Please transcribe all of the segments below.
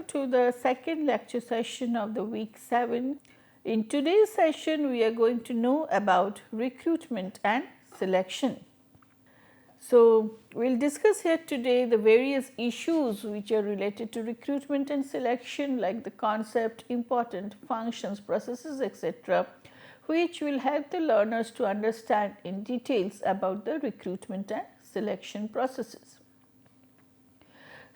welcome to the second lecture session of the week 7. In today's session, we are going to know about recruitment and selection. So, we will discuss here today the various issues which are related to recruitment and selection, like the concept, important functions, processes, etc., which will help the learners to understand in details about the recruitment and selection processes.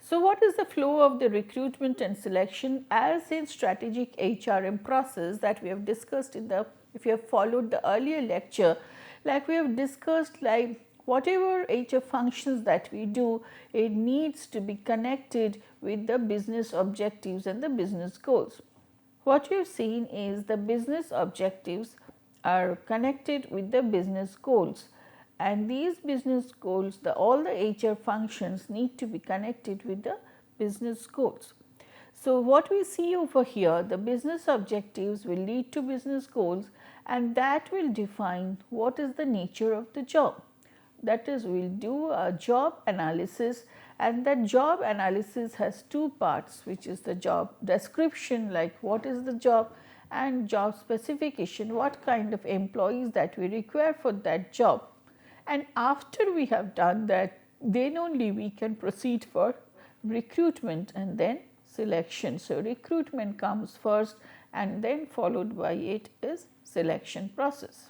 So, what is the flow of the recruitment and selection as in strategic HRM process that we have discussed in the, if you have followed the earlier lecture, like we have discussed, like whatever HR functions that we do, it needs to be connected with the business objectives and the business goals. What we have seen is the business objectives are connected with the business goals, and these business goals, all the HR functions need to be connected with the business goals. So, what we see over here, the business objectives will lead to business goals, and that will define what is the nature of the job. That is, we will do a job analysis, and that job analysis has two parts, which is the job description, like what is the job, and job specification, what kind of employees that we require for that job. And after we have done that, then only we can proceed for recruitment and then selection. So, recruitment comes first and then followed by it is selection process.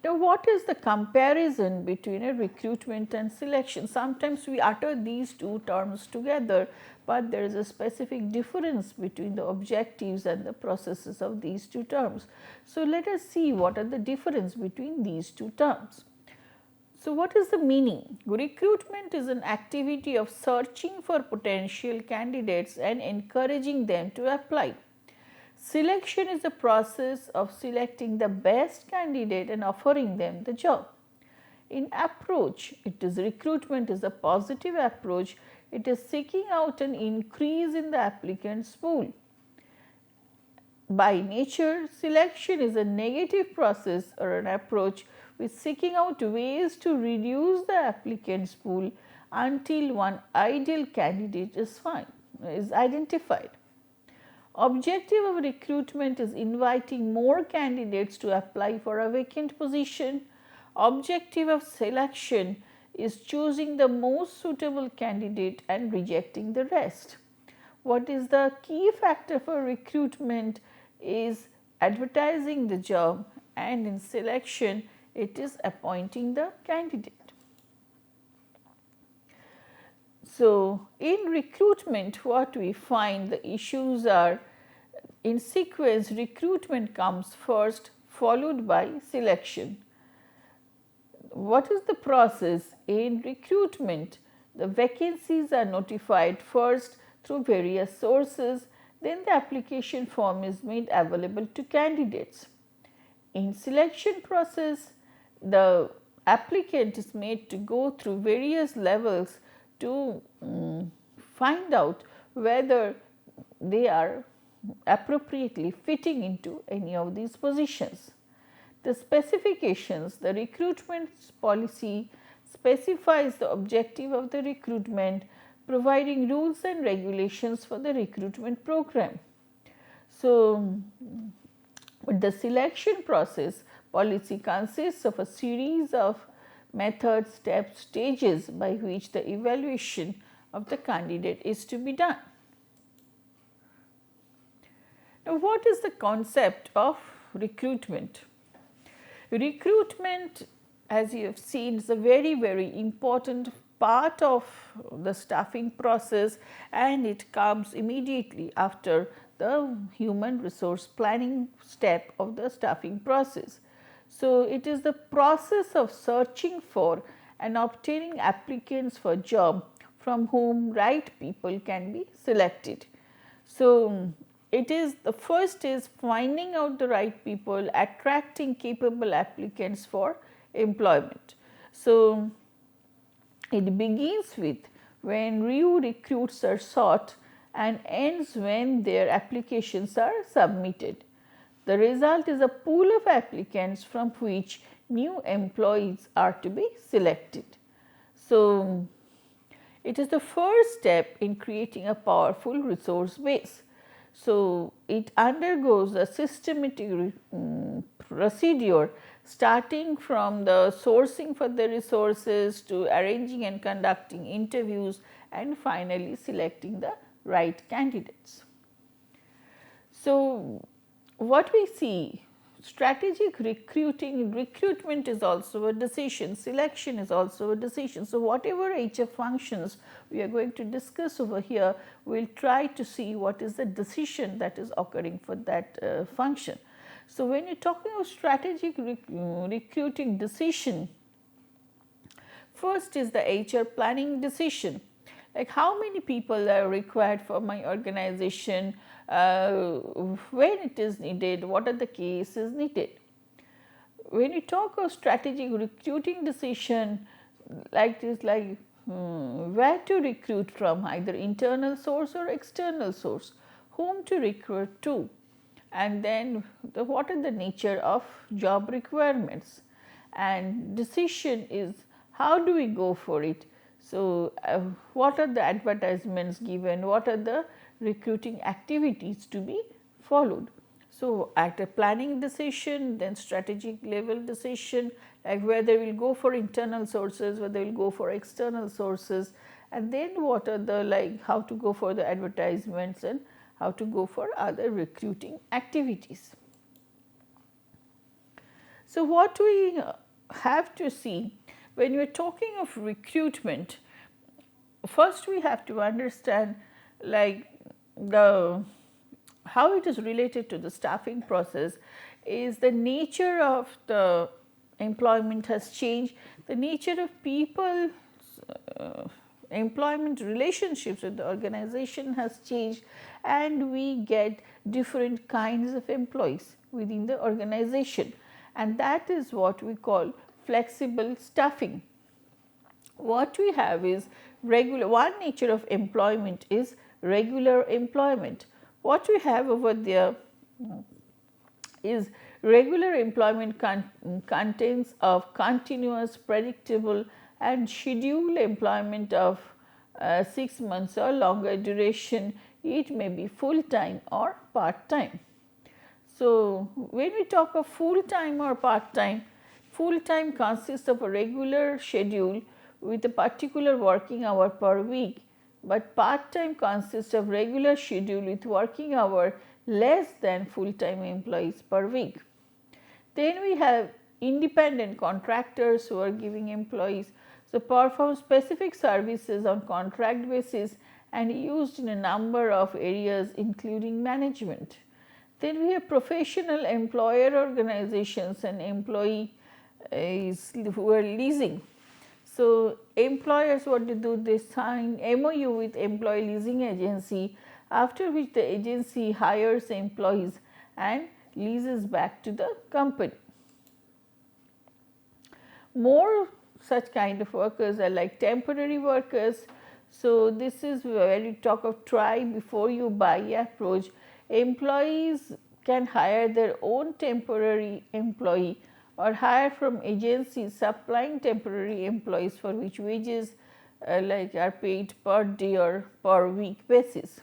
Now, what is the comparison between a recruitment and selection? Sometimes we utter these two terms together, but there is a specific difference between the objectives and the processes of these two terms. So, let us see what are the difference between these two terms. So, what is the meaning? Recruitment is an activity of searching for potential candidates and encouraging them to apply. Selection is a process of selecting the best candidate and offering them the job. In approach, recruitment is a positive approach. It is seeking out an increase in the applicant's pool. By nature, selection is a negative process or an approach with seeking out ways to reduce the applicant's pool until one ideal candidate is identified. Objective of recruitment is inviting more candidates to apply for a vacant position. Objective of selection is choosing the most suitable candidate and rejecting the rest. What is the key factor for recruitment is advertising the job, and in selection it is appointing the candidate. So, in recruitment, what we find the issues are in sequence. Recruitment comes first, followed by selection. What is the process? In recruitment, the vacancies are notified first through various sources, then the application form is made available to candidates. In selection process, the applicant is made to go through various levels to find out whether they are appropriately fitting into any of these positions. The specifications, the recruitment policy specifies the objective of the recruitment, providing rules and regulations for the recruitment program. So, the selection process policy consists of a series of methods, steps, stages by which the evaluation of the candidate is to be done. Now, what is the concept of recruitment? Recruitment, as you have seen, is a very important part of the staffing process, and it comes immediately after the human resource planning step of the staffing process. So, it is the process of searching for and obtaining applicants for job from whom right people can be selected. So, it is the first is finding out the right people, attracting capable applicants for employment. So, it begins with when new recruits are sought and ends when their applications are submitted. The result is a pool of applicants from which new employees are to be selected. So, It is the first step in creating a powerful resource base. So, it undergoes a systematic procedure starting from the sourcing for the resources to arranging and conducting interviews and finally selecting the right candidates. So, what we see, strategic recruitment is also a decision, selection is also a decision. So, whatever HR functions we are going to discuss over here, we will try to see what is the decision that is occurring for that function. So, when you are talking of strategic recruiting decision, first is the HR planning decision, like how many people are required for my organization, when it is needed, what are the cases needed. When you talk of strategic recruiting decision, like this, like where to recruit from, either internal source or external source, whom to recruit to, and then what are the nature of job requirements, and decision is how do we go for it. So, what are the advertisements given, what are the recruiting activities to be followed. So, at a planning decision, then strategic level decision, like whether we will go for internal sources, whether we will go for external sources, and then what are the, like how to go for the advertisements and how to go for other recruiting activities. So, what we have to see when we are talking of recruitment, first we have to understand like the how it is related to the staffing process is the nature of the employment has changed, the nature of people employment relationships with the organization has changed, and we get different kinds of employees within the organization, and that is what we call flexible staffing. What we have is regular, one nature of employment is regular employment. What we have over there is regular employment contains of continuous, predictable and scheduled employment of 6 months or longer duration. It may be full time or part time. So, when we talk of full time or part time, full time consists of a regular schedule with a particular working hour per week, but part time consists of regular schedule with working hour less than full time employees per week. Then we have independent contractors who are giving employees, so perform specific services on contract basis and used in a number of areas including management. Then we have professional employer organizations and employees who are leasing. So, employers what they do, they sign MOU with employee leasing agency, after which the agency hires employees and leases back to the company. More such kind of workers are like temporary workers. So, this is where you talk of try before you buy approach. Employees can hire their own temporary employee or hire from agencies supplying temporary employees for which wages like are paid per day or per week basis.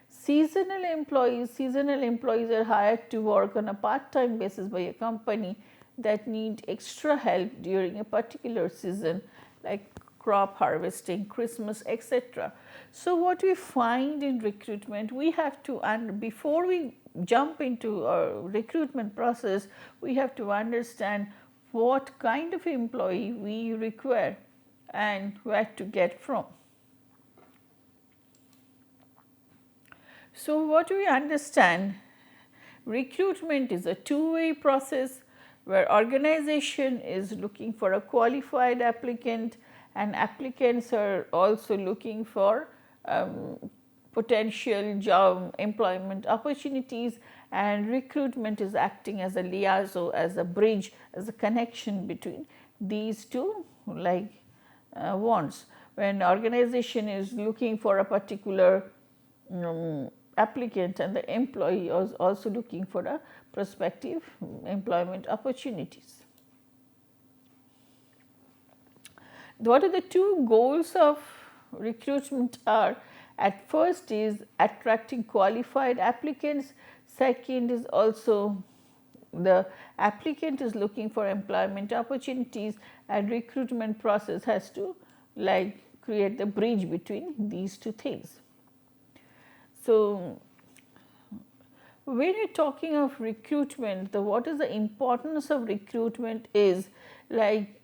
Seasonal employees are hired to work on a part-time basis by a company that need extra help during a particular season like crop harvesting, Christmas, etc. So, what we find in recruitment, we have to, and before we jump into our recruitment process, we have to understand what kind of employee we require and where to get from. So, what we understand, recruitment is a two-way process where organization is looking for a qualified applicant and applicants are also looking for potential job employment opportunities, and recruitment is acting as a liaison, as a bridge, as a connection between these two like wants. When organization is looking for a particular applicant and the employee is also looking for a prospective employment opportunities. What are the two goals of recruitment are, at first is attracting qualified applicants, second is also the applicant is looking for employment opportunities, and recruitment process has to like create the bridge between these two things. So, when you are talking of recruitment, what is the importance of recruitment is like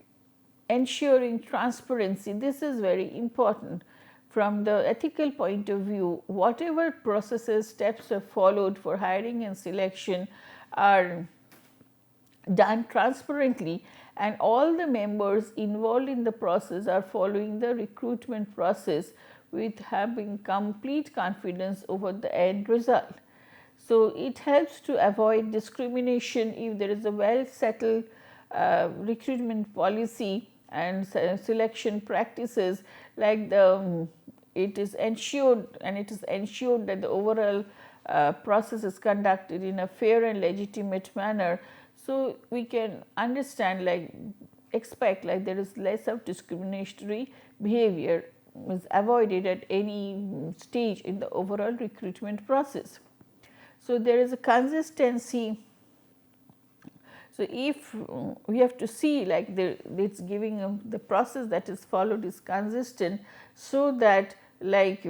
ensuring transparency. This is very important from the ethical point of view. Whatever processes, steps are followed for hiring and selection are done transparently, and all the members involved in the process are following the recruitment process with having complete confidence over the end result. So, it helps to avoid discrimination if there is a well settled recruitment policy and selection practices, like it is ensured that the overall process is conducted in a fair and legitimate manner. So, we can understand like expect like there is less of discriminatory behavior is avoided at any stage in the overall recruitment process. So, there is a consistency. So, if we have to see like it's giving the process that is followed is consistent, so that like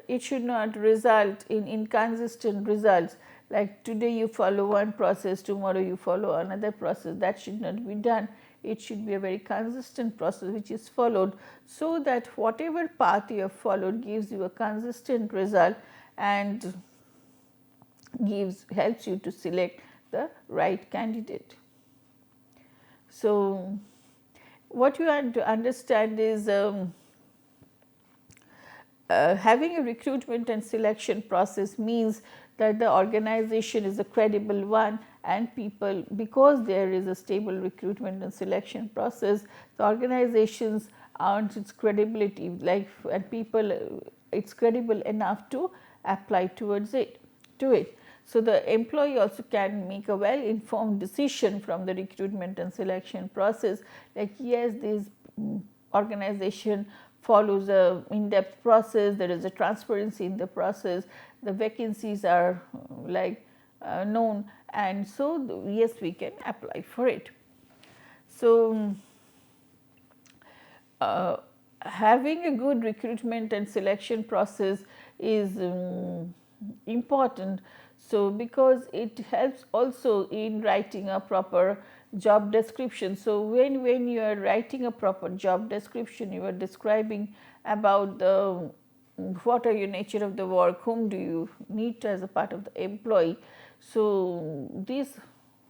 it should not result in inconsistent results, like today you follow one process, tomorrow you follow another process. That should not be done. It should be a very consistent process which is followed, so that whatever path you have followed gives you a consistent result and helps you to select the right candidate. So, what you have to understand is having a recruitment and selection process means that the organization is a credible one, and people, because there is a stable recruitment and selection process, the organizations earns its credibility, like, and people it's credible enough to apply towards it to it. So, the employee also can make a well informed decision from the recruitment and selection process, like yes, this organization follows a in depth process, there is a transparency in the process, the vacancies are like known, and so yes, we can apply for it. So, having a good recruitment and selection process is important. So, because it helps also in writing a proper job description. So, when you are writing a proper job description, you are describing about the what are your nature of the work, whom do you need as a part of the employee. So, this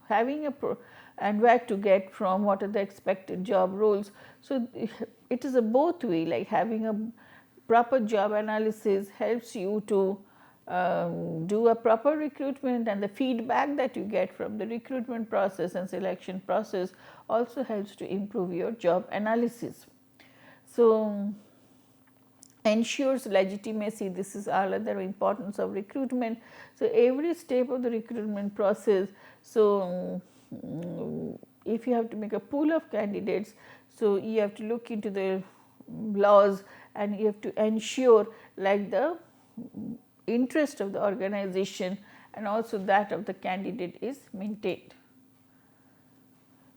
having a and where to get from, what are the expected job roles. So, it is a both way, like having a proper job analysis helps you to do a proper recruitment, and the feedback that you get from the recruitment process and selection process also helps to improve your job analysis. So, ensures legitimacy. This is another importance of recruitment. So, every step of the recruitment process. So, if you have to make a pool of candidates, so you have to look into the laws, and you have to ensure like the interest of the organization and also that of the candidate is maintained.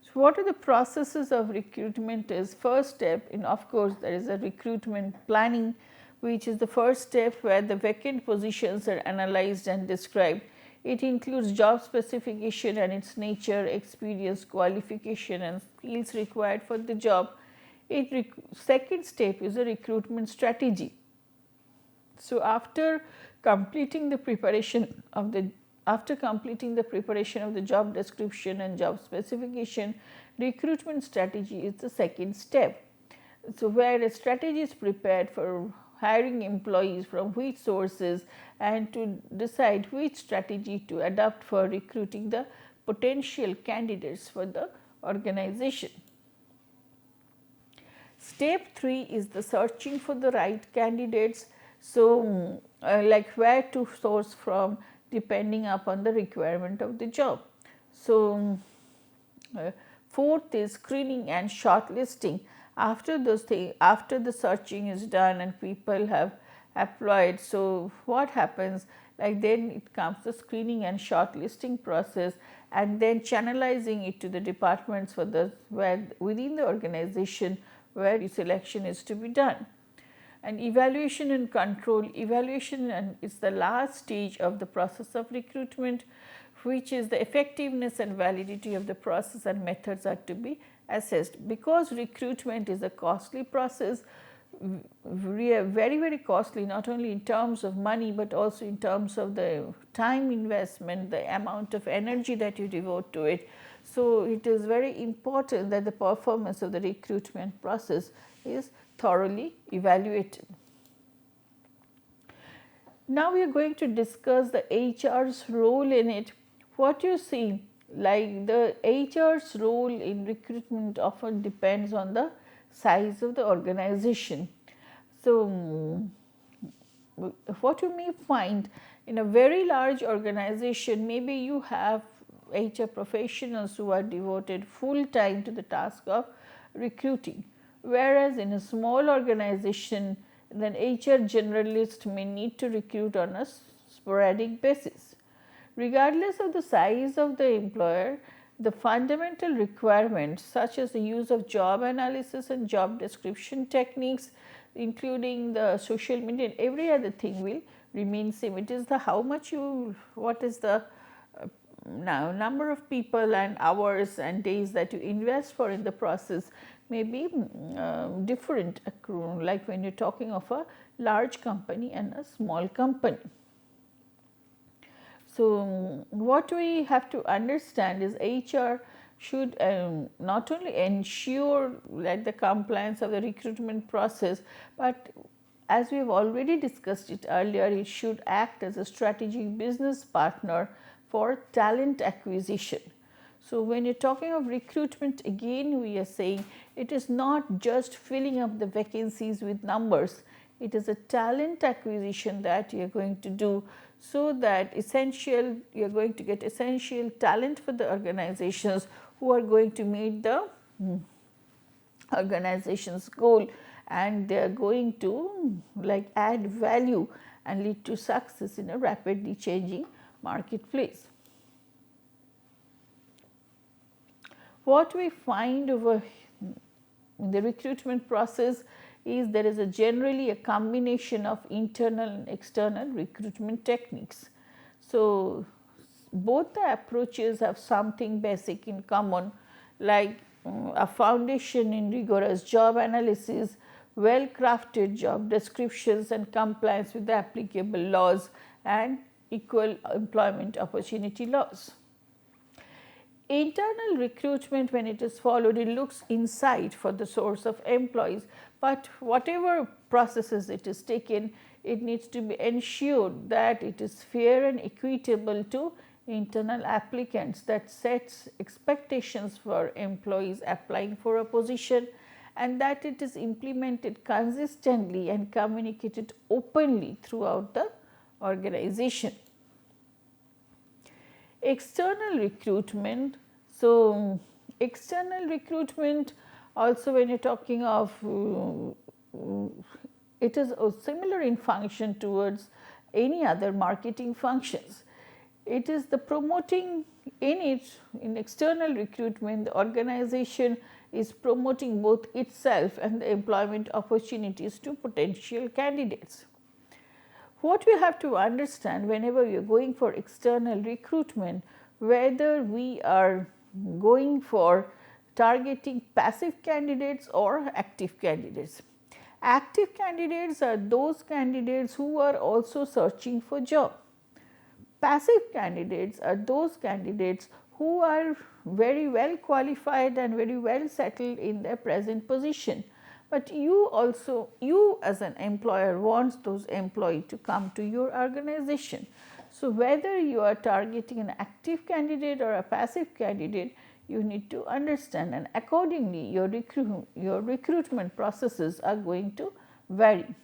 So, what are the processes of recruitment is first step in, of course, there is a recruitment planning, which is the first step where the vacant positions are analyzed and described. It includes job specification and its nature, experience, qualification and skills required for the job. Second step is a recruitment strategy. So, after completing the preparation of the job description and job specification, recruitment strategy is the second step. So, where a strategy is prepared for hiring employees from which sources, and to decide which strategy to adopt for recruiting the potential candidates for the organization. Step 3 is the searching for the right candidates. So, like where to source from depending upon the requirement of the job. So, fourth is screening and shortlisting. After those things, after the searching is done and people have applied, so what happens, like then it comes the screening and shortlisting process, and then channelizing it to the departments for the where within the organization where the selection is to be done. And evaluation and control, evaluation and is the last stage of the process of recruitment, which is the effectiveness and validity of the process and methods are to be assessed. Because recruitment is a costly process, very costly, not only in terms of money but also in terms of the time investment, the amount of energy that you devote to it. So, it is very important that the performance of the recruitment process is thoroughly evaluated. Now, we are going to discuss the HR's role in it. What you see, like the HR's role in recruitment often depends on the size of the organization. So, what you may find in a very large organization, maybe you have HR professionals who are devoted full time to the task of recruiting, whereas in a small organization, then HR generalist may need to recruit on a sporadic basis. Regardless of the size of the employer, the fundamental requirements such as the use of job analysis and job description techniques, including the social media and every other thing, will remain same. It is the how much you, what is the now number of people and hours and days that you invest for in the process may be different, like when you are talking of a large company and a small company. So, what we have to understand is HR should not only ensure that the compliance of the recruitment process, but as we have already discussed it earlier, it should act as a strategic business partner for talent acquisition. So, when you are talking of recruitment, again we are saying it is not just filling up the vacancies with numbers, it is a talent acquisition that you are going to do, so that essential you are going to get essential talent for the organizations who are going to meet the organization's goal, and they are going to like add value and lead to success in a rapidly changing marketplace. What we find over in the recruitment process is there is generally a combination of internal and external recruitment techniques. So, both the approaches have something basic in common, like a foundation in rigorous job analysis, well crafted job descriptions and compliance with the applicable laws and equal employment opportunity laws. Internal recruitment, when it is followed, it looks inside for the source of employees, but whatever processes it is taken, it needs to be ensured that it is fair and equitable to internal applicants, that sets expectations for employees applying for a position, and that it is implemented consistently and communicated openly throughout the organization. External recruitment. So, external recruitment also, when you are talking of it is similar in function towards any other marketing functions. It is the promoting in external recruitment, the organization is promoting both itself and the employment opportunities to potential candidates. What we have to understand whenever we are going for external recruitment, whether we are going for targeting passive candidates or active candidates. Active candidates are those candidates who are also searching for job. Passive candidates are those candidates who are very well qualified and very well settled in their present position, but you as an employer wants those employees to come to your organization. So, whether you are targeting an active candidate or a passive candidate, you need to understand, and accordingly your recruitment processes are going to vary.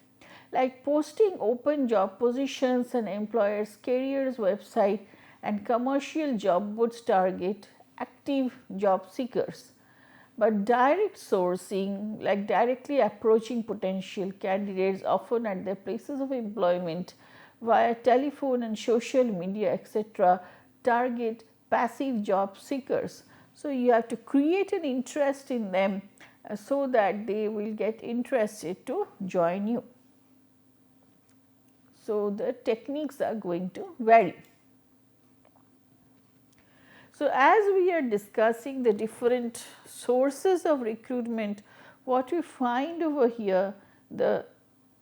Like posting open job positions and employers careers website and commercial job boards target active job seekers, But direct sourcing, like directly approaching potential candidates often at their places of employment via telephone and social media etc., target passive job seekers. So, you have to create an interest in them so that they will get interested to join you. So, the techniques are going to vary. So, as we are discussing the different sources of recruitment, what we find over here, the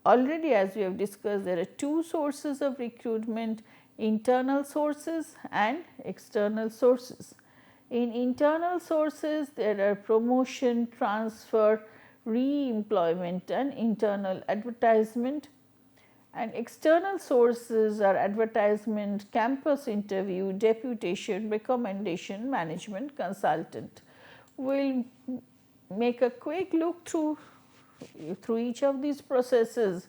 already as we have discussed, there are two sources of recruitment, internal sources and external sources. In internal sources, there are promotion, transfer, re-employment and internal advertisement, and external sources are advertisement, campus interview, deputation, recommendation, management, consultant. We will make a quick look through each of these processes.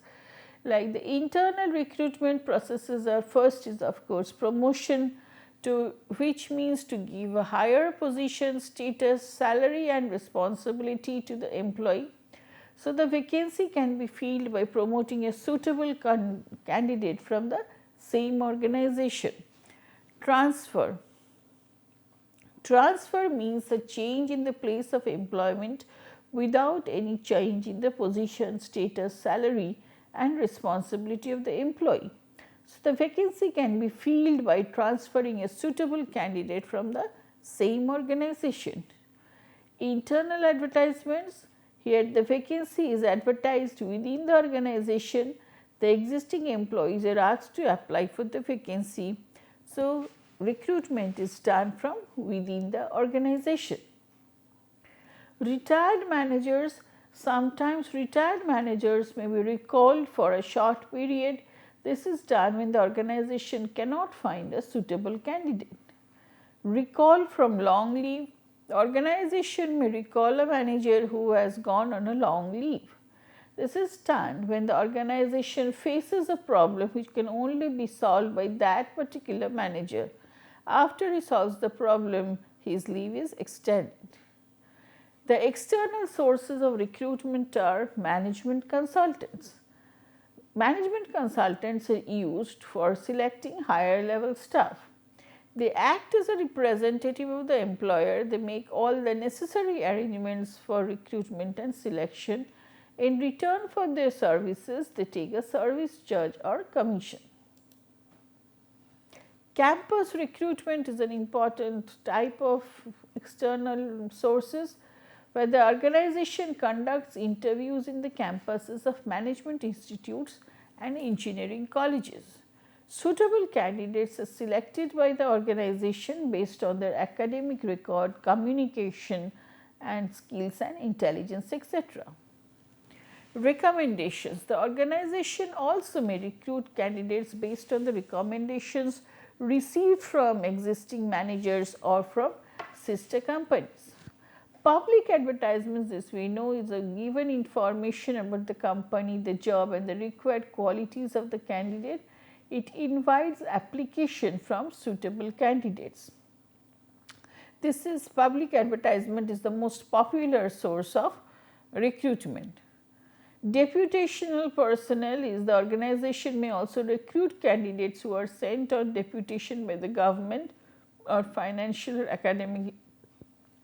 Like the internal recruitment processes are, first is of course promotion, to which means to give a higher position, status, salary and responsibility to the employee. So, the vacancy can be filled by promoting a suitable candidate from the same organization. Transfer. Transfer means a change in the place of employment without any change in the position, status, salary and responsibility of the employee. So, the vacancy can be filled by transferring a suitable candidate from the same organization. Internal advertisements. Here the vacancy is advertised within the organization. The existing employees are asked to apply for the vacancy. So, recruitment is done from within the organization. Retired managers. Sometimes retired managers may be recalled for a short period. This is done when the organization cannot find a suitable candidate. Recall from long leave. The organization may recall a manager who has gone on a long leave. This is done when the organization faces a problem which can only be solved by that particular manager. After he solves the problem, his leave is extended. The external sources of recruitment are management consultants. Management consultants are used for selecting higher level staff. They act as a representative of the employer. They make all the necessary arrangements for recruitment and selection. In return for their services, they take a service charge or commission. Campus recruitment is an important type of external sources, where the organization conducts interviews in the campuses of management institutes and engineering colleges. Suitable candidates are selected by the organization based on their academic record, communication and skills and intelligence etc. Recommendations. The organization also may recruit candidates based on the recommendations received from existing managers or from sister companies. Public advertisements, as we know, is a given information about the company, the job and the required qualities of the candidate. It invites application from suitable candidates. This is public advertisement is the most popular source of recruitment. Deputational personnel is the organization may also recruit candidates who are sent on deputation by the government or financial or academic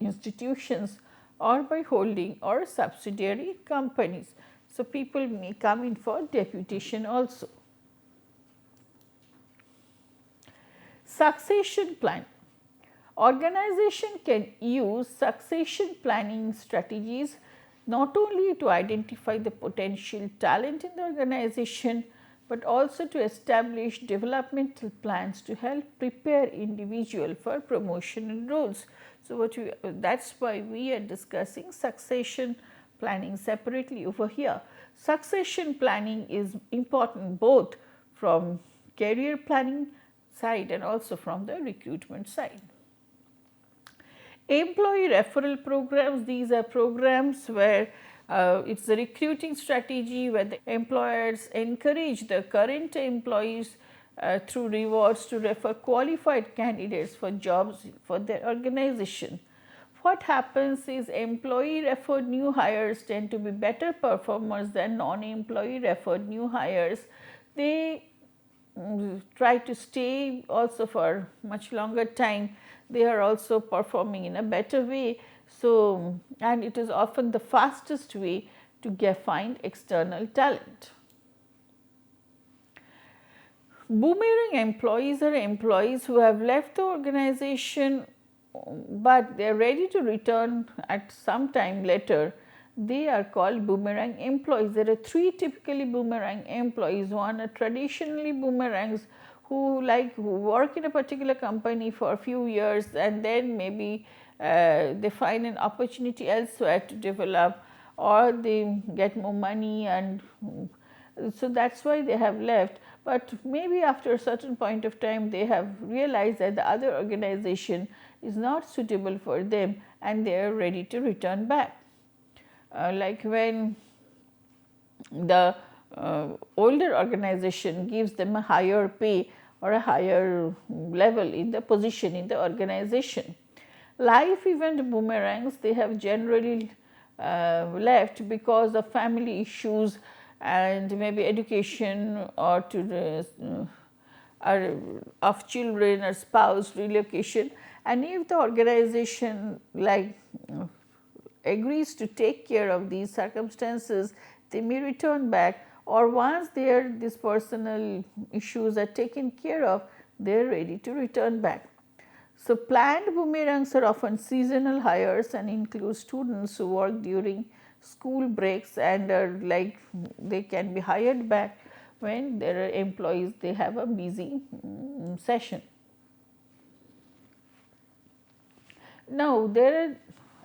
institutions or by holding or subsidiary companies. So, people may come in for deputation also. Succession plan. Organization can use succession planning strategies not only to identify the potential talent in the organization, but also to establish developmental plans to help prepare individual for promotion and roles. So, that is why we are discussing succession planning separately over here. Succession planning is important both from career planning side and also from the recruitment side. Employee referral programs, these are programs where it is a recruiting strategy where the employers encourage the current employees through rewards to refer qualified candidates for jobs for their organization. what happens is employee referred new hires tend to be better performers than non-employee referred new hires. They try to stay also for much longer time. They are also performing in a better way. So, and it is often the fastest way to find external talent. Boomerang employees are employees who have left the organization, but they are ready to return at some time later. They are called boomerang employees. There are three typically boomerang employees. One are traditionally boomerangs who work in a particular company for a few years and then maybe they find an opportunity elsewhere to develop, or they get more money, and so that is why they have left. But maybe after a certain point of time they have realized that the other organization is not suitable for them and they are ready to return back. Like when the older organization gives them a higher pay or a higher level in the position in the organization. Life event boomerangs, they have generally left because of family issues and maybe education or of children or spouse relocation, and if the organization agrees to take care of these circumstances, they may return back, or once these personal issues are taken care of, they are ready to return back. So, planned boomerangs are often seasonal hires and include students who work during school breaks and are they can be hired back when there are employees, they have a busy session. Now, there are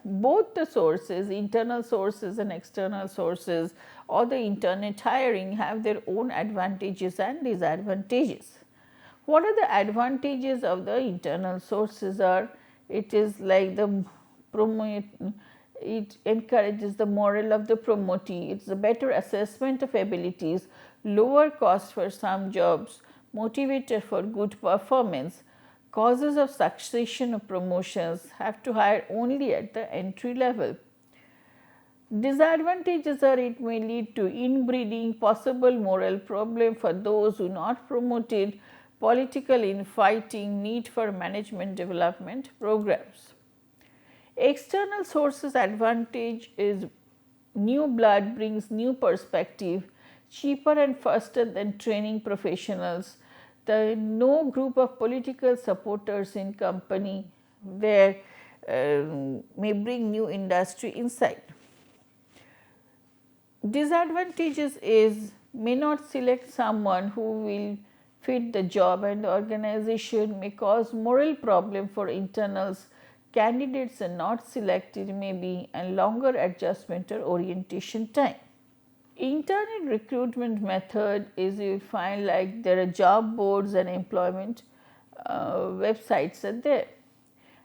both the sources, internal sources and external sources, or the internet hiring have their own advantages and disadvantages. What are the advantages of the internal sources are? It is like it encourages the morale of the promotee, it is a better assessment of abilities, lower cost for some jobs, motivator for good performance, causes of succession of promotions, have to hire only at the entry level. Disadvantages are it may lead to inbreeding, possible moral problem for those who not promoted, political infighting, need for management development programs. External sources advantage is new blood brings new perspective, cheaper and faster than training professionals. No group of political supporters in company there may bring new industry insight. Disadvantages is may not select someone who will fit the job, and the organization may cause moral problem for internals. Candidates are not selected maybe, and longer adjustment or orientation time. Internet recruitment method is you find like there are job boards and employment websites are there.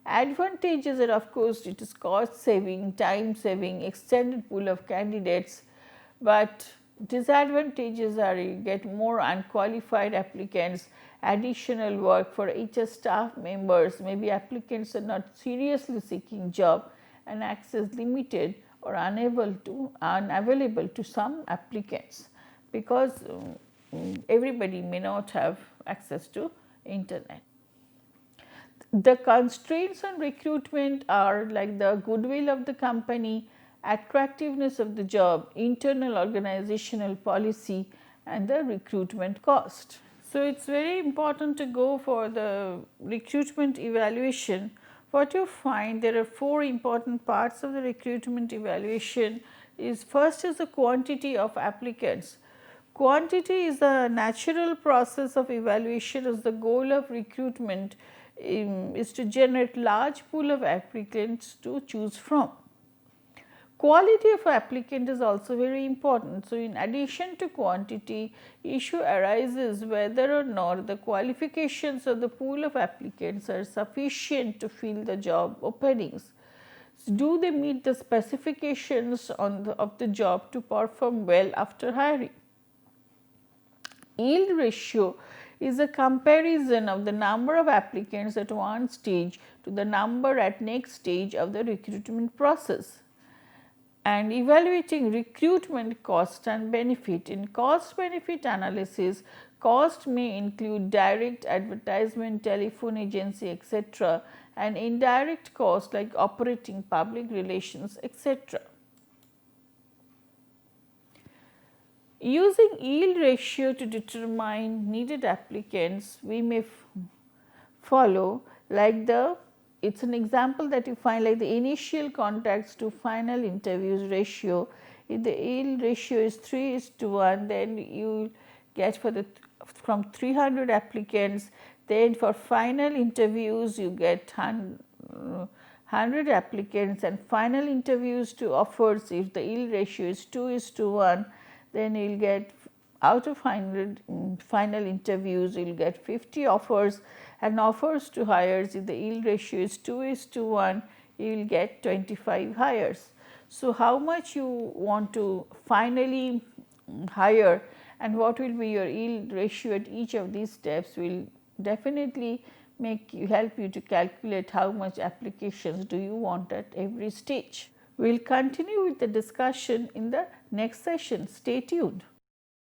Advantages are of course it is cost saving, time saving, extended pool of candidates, but disadvantages are you get more unqualified applicants, additional work for HR staff members, maybe applicants are not seriously seeking job and access limited or unavailable to some applicants because everybody may not have access to internet. The constraints on recruitment are like the goodwill of the company, attractiveness of the job, internal organizational policy and the recruitment cost. So, it is very important to go for the recruitment evaluation. What you find, there are four important parts of the recruitment evaluation. First is the quantity of applicants. Quantity is the natural process of evaluation as the goal of recruitment is to generate large pool of applicants to choose from. Quality of applicant is also very important. So, in addition to quantity, issue arises whether or not the qualifications of the pool of applicants are sufficient to fill the job openings. So, do they meet the specifications of the job to perform well after hiring? Yield ratio is a comparison of the number of applicants at one stage to the number at next stage of the recruitment process. And evaluating recruitment cost and benefit. In cost benefit analysis, cost may include direct advertisement, telephone agency, etc., and indirect cost like operating public relations, etc. Using yield ratio to determine needed applicants, we may follow like it's an example that you find like the initial contacts to final interviews ratio. If the yield ratio is 3:1, then you get from 300 applicants, then for final interviews you get 100 applicants, and final interviews to offers, if the yield ratio is 2:1, then you will get out of 100 final interviews you will get 50 offers, and offers to hires, if the yield ratio is 2:1, you will get 25 hires. So, how much you want to finally hire and what will be your yield ratio at each of these steps will definitely help you to calculate how much applications do you want at every stage. We will continue with the discussion in the next session. Stay tuned.